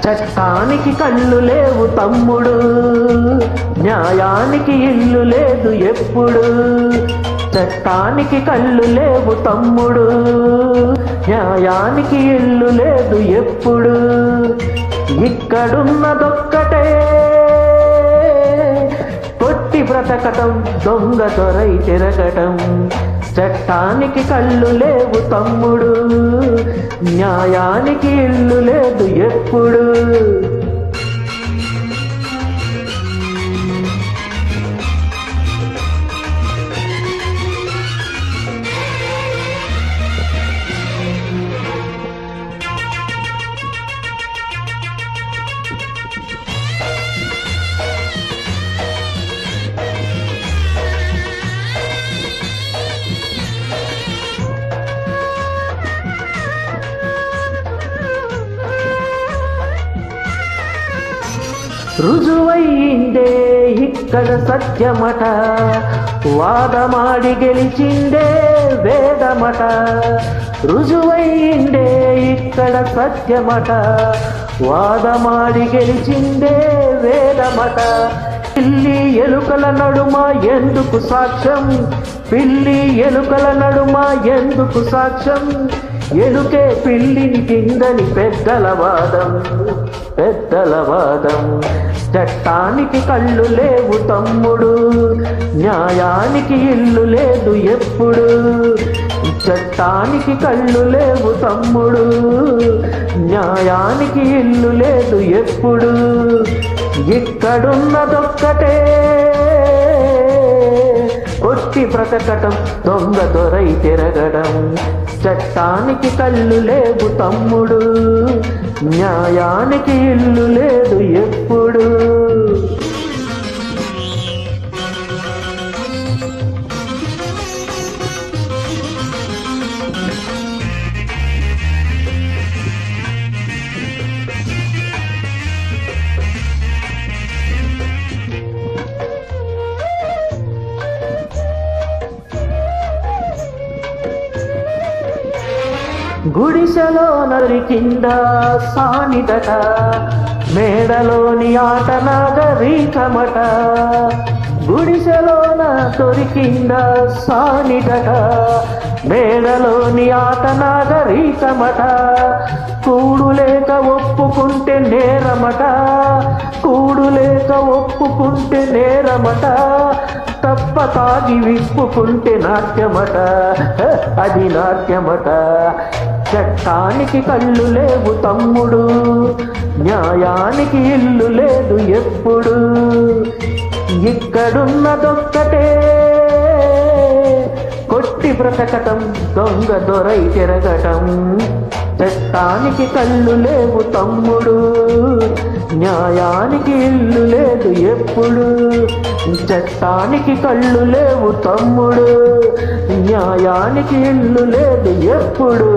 చట్టానికి కళ్ళు లేవు తమ్ముడు, న్యాయానికి ఇల్లు లేదు ఎప్పుడు. చట్టానికి కళ్ళు లేవు తమ్ముడు, న్యాయానికి ఇల్లు లేదు ఎప్పుడు. ఇక్కడున్నదొక్కటే కొట్టి బ్రతకటం, దొంగ దొరై తిరగటం. చట్టానికి కళ్ళు లేవు తమ్ముడు, న్యాయానికి ఇల్లు లేదు ఎప్పుడు. రుజువైందే ఇక్కడ సత్యమట, వాదమాడి గెలిచిందే వేదమట. రుజువైందే ఇక్కడ సత్యమట, వాదమాడి గెలిచిందే వేదమట. పిల్లి ఎలుకల నడుమ ఎందుకు సాక్ష్యం, పిల్లి ఎలుకల నడుమ ఎందుకు సాక్ష్యం. ఎలుకే పిల్లిని కిందని పెద్దల వాదం, పెద్దల వాదం. చట్టానికి కళ్ళు లేవు తమ్ముడు, న్యాయానికి ఇల్లు లేదు ఎప్పుడు. చట్టానికి కళ్ళు లేవు తమ్ముడు, న్యాయానికి ఇల్లు లేదు ఎప్పుడు. ఇక్కడున్నదొక్కటే కొట్టి బ్రతకటం, దొంగ దొరై తిరగడం. చట్టానికి కళ్ళు లేవు తమ్ముడు, న్యాయానికి ఇల్లు లేదు ఎప్పుడు. గుడిసెలో నరికింద సానిదట, మేడలోని ఆట నాగరీకమట. గుడిసెలోన దొరికింద సానిదట, మేడలోని ఆట నాగరీకమట. కూడులేక ఒప్పుకుంటే నేరమట, కూడులేక ఒప్పుకుంటే నేరమట. తప్ప తాగి విప్పుకుంటే నాట్యమట, అది నాట్యమట. చట్టానికి కళ్ళు లేవు తమ్ముడు, న్యాయానికి ఇల్లు లేదు ఎప్పుడు. ఇక్కడున్నదొక్కటే కొట్టి బ్రతకటం, దొంగ దొరై తిరగటం. చట్టానికి కళ్ళు లేవు తమ్ముడు, న్యాయానికి ఇల్లు లేదు ఎప్పుడు. చట్టానికి కళ్ళు లేవు తమ్ముడు, న్యాయానికి ఇల్లు లేదు ఎప్పుడు.